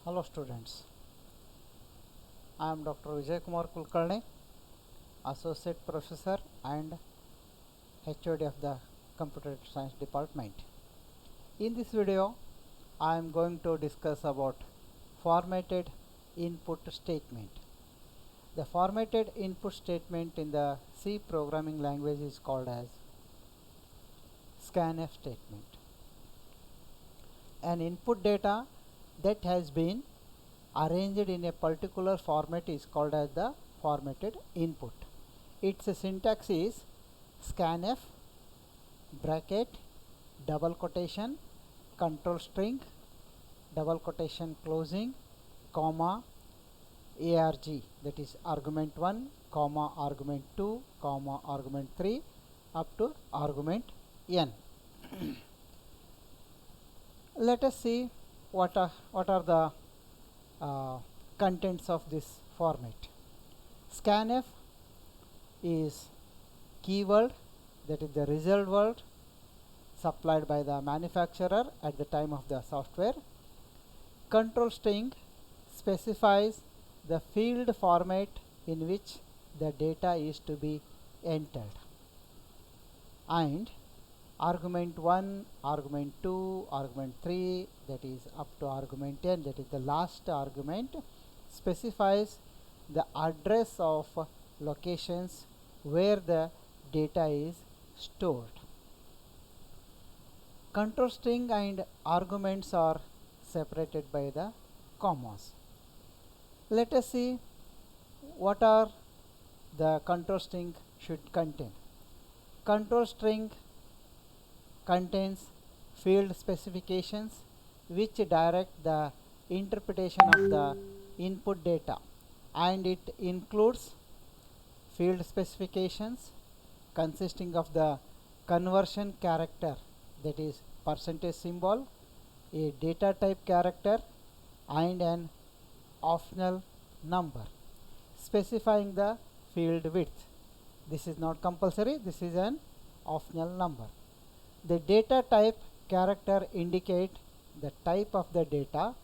Hello students, I am Dr. Vijay Kumar Kulkarni, Associate Professor and HOD of the Computer Science Department. In this video, I am going to discuss about formatted input statement. The formatted input statement in the C programming language is called as scanf statement. An input data that has been arranged in a particular format is called as the formatted input. Its syntax is scanf bracket double quotation control string double quotation closing comma arg, that is argument 1 comma argument 2 comma argument 3 up to argument n. Let us see what are the contents of this format. Scanf is keyword, that is the result word supplied by the manufacturer at the time of the software. Control string specifies the field format in which the data is to be entered, and argument 1, argument 2, argument 3, that is up to argument n, that is the last argument, specifies the address of locations where the data is stored. Control string and arguments are separated by the commas. Let us see what are the control string should contain. Control string contains field specifications which direct the interpretation of the input data, and it includes field specifications consisting of the conversion character, that is percentage symbol, a data type character, and an optional number specifying the field width. This is not compulsory, this is an optional number. The data type character indicate the type of the data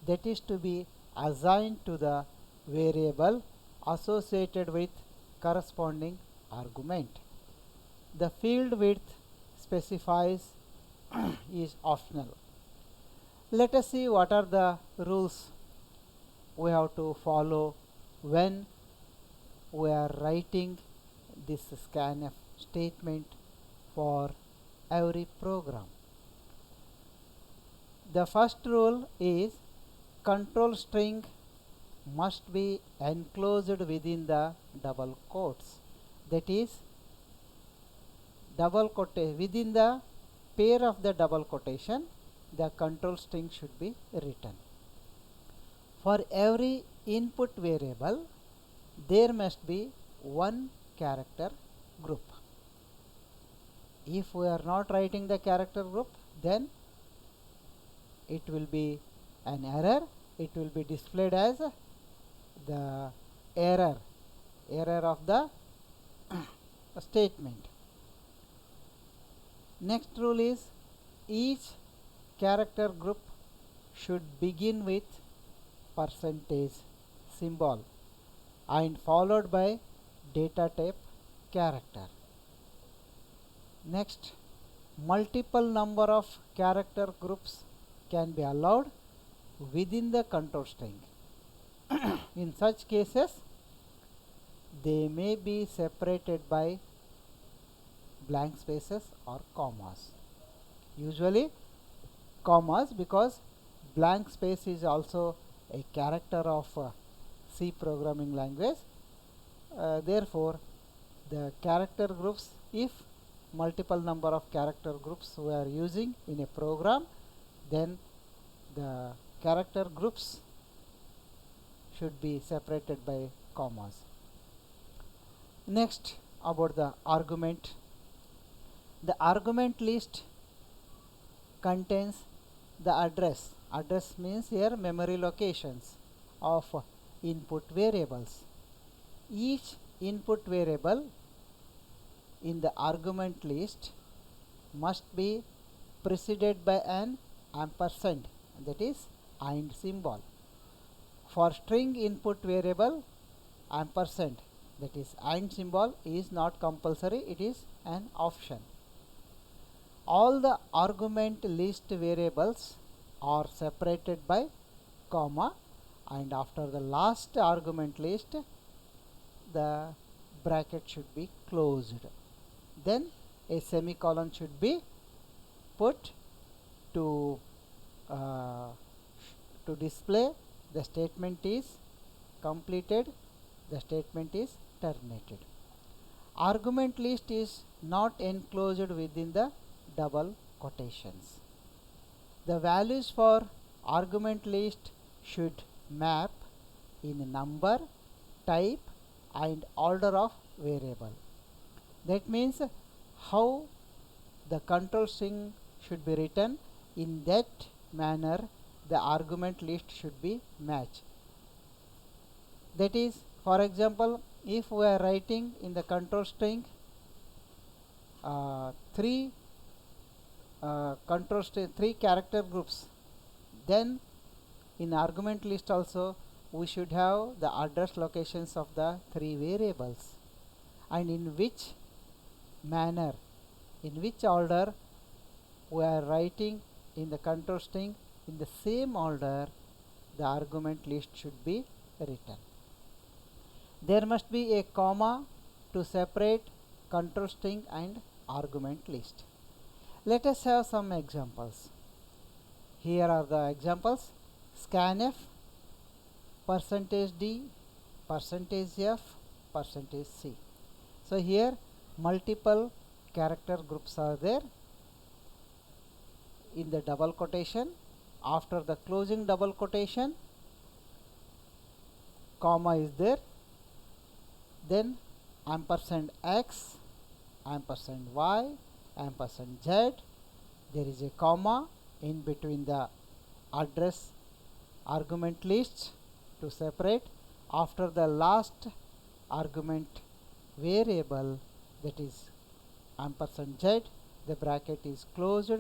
that is to be assigned to the variable associated with corresponding argument. The field width specifies is optional. Let us see what are the rules we have to follow when we are writing this scanf statement for every program. The first rule is control string must be enclosed within the double quotes, that is double quotation within the pair of the double quotation the control string should be written. For every input variable there must be one character group. If we are not writing the character group, then it will be an error. It will be displayed as the error of the statement. Next rule is each character group should begin with percentage symbol and followed by data type character. Next, multiple number of character groups can be allowed within the control string. In such cases, they may be separated by blank spaces or commas. Usually commas, because blank space is also a character of C programming language. Therefore, the character groups, if multiple number of character groups we are using in a program, then the character groups should be separated by commas. Next, about the argument. The argument list contains the address. Address means here memory locations of input variables. Each input variable in the argument list must be preceded by an ampersand, that is AND symbol. For string input variable, ampersand, that is and symbol, is not compulsory, it is an option. All the argument list variables are separated by comma, and after the last argument list the bracket should be closed. Then a semicolon should be put to uh, display the statement is completed, the statement is terminated. Argument list is not enclosed within the double quotations. The values for argument list should map in number, type and order of variable. That means how the control string should be written, in that manner the argument list should be matched. That is, for example, if we are writing in the control string three character groups, then in argument list also we should have the address locations of the three variables, and in which manner, in which order we are writing in the control string, in the same order the argument list should be written. There must be a comma to separate control string and argument list. Let us have some examples. Here are the examples: scanf, %d, %f, %c. So here multiple character groups are there in the double quotation. After the closing double quotation, comma is there, then %x, %y, %z, there is a comma in between the address argument lists to separate. After the last argument variable, that is %z, the bracket is closed,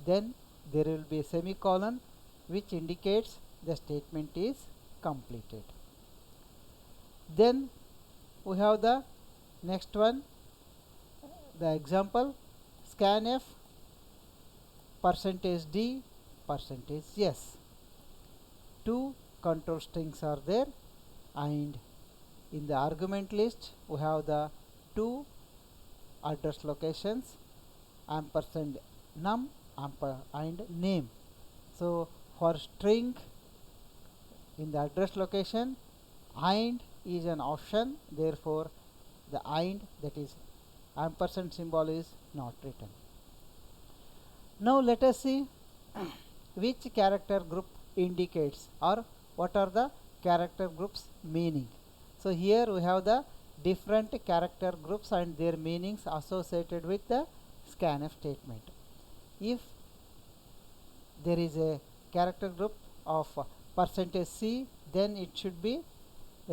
then there will be a semicolon which indicates the statement is completed. Then we have the next one, the example: scanf, %d, %s. Two control strings are there, and in the argument list we have the two address locations, %num and name. So for string in the address location, and is an option, therefore the and, that is ampersand symbol, is not written. Now let us see which character group indicates, or what are the character groups meaning. So here we have the different character groups and their meanings associated with the scanf statement. If there is a character group of %c, then it should be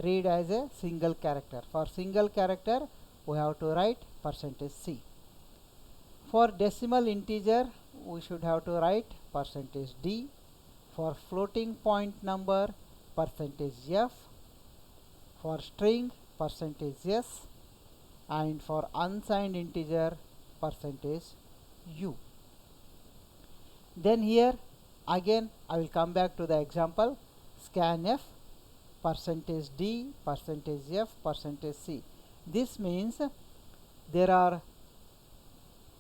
read as a single character. For single character we have to write %c. For decimal integer we should have to write %d. For floating point number, %f. For string, %s. And for unsigned integer, %u. Then here again I will come back to the example: scanf, %d, %f, %c. This means there are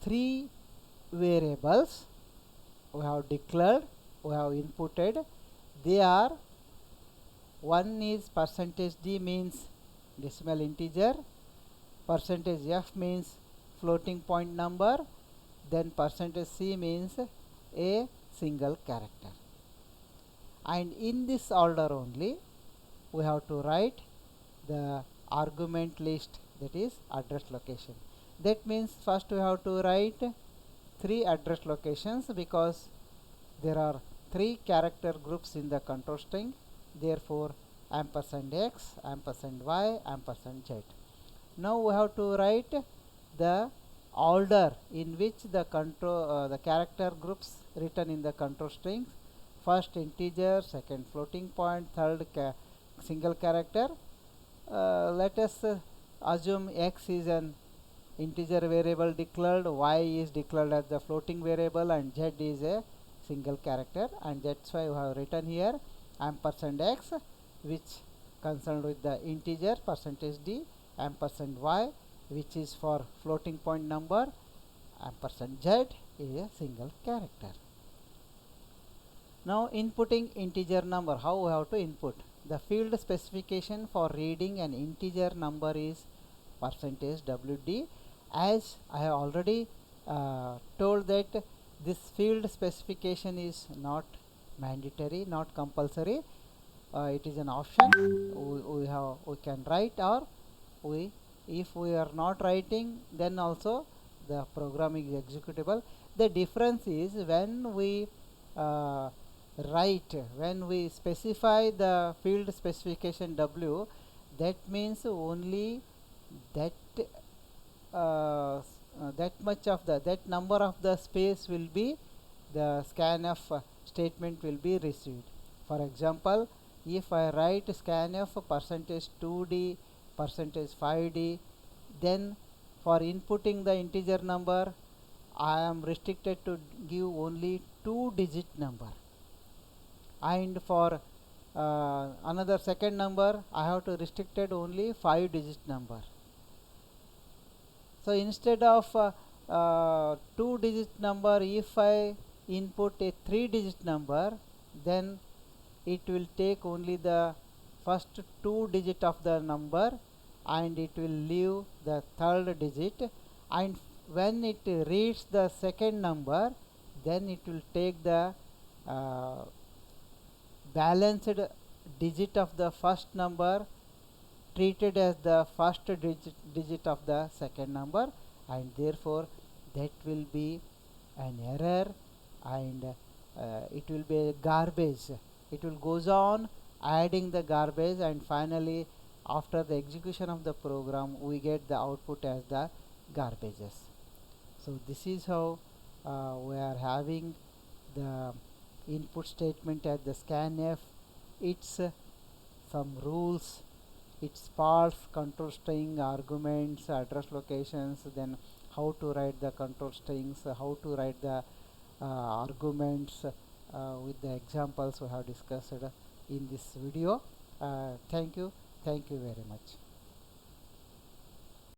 three variables we have declared, we have inputted. They are, one is %d means decimal integer, %f means floating point number, then %c means a single character. And in this order only we have to write the argument list, that is address location. That means first we have to write three address locations, because there are three character groups in the control string. Therefore %x, %y, %z. Now we have to write the order in which the character groups written in the control strings: first integer, second floating point, third single character. Let us assume x is an integer variable declared, y is declared as the floating variable, and z is a single character, and that's why we have written here ampersand x, which concerned with the integer percentage d, ampersand y, which is for floating point number, ampersand z is a single character. Now inputting integer number, how we have to input? The field specification for reading an integer number is percentage wd. As I have already told that this field specification is not mandatory, not compulsory. It is an option. We can write, or if we are not writing, then also the program is executable. The difference is when we uh, when we specify the field specification w, that means only that that much of that number of the space will be the scanf statement will be received. For example, if I write scanf percentage 2d percentage 5d, then for inputting the integer number I am restricted to give only 2-digit number, and for another second number I have to restricted only 5-digit number. So instead of 2-digit number, if I input a 3-digit number, then it will take only the first 2 digit of the number, and it will leave the third digit, and when it reads the second number, then it will take the uh, balanced digit of the first number treated as the first digit of the second number, and therefore that will be an error, and it will be a garbage. It will goes on adding the garbage, and finally after the execution of the program we get the output as the garbages. So this is how we are having the input statement at the scanf. It's some rules, its parts, control string, arguments, address locations, then how to write the control strings, how to write the arguments with the examples we have discussed in this video. Thank you very much.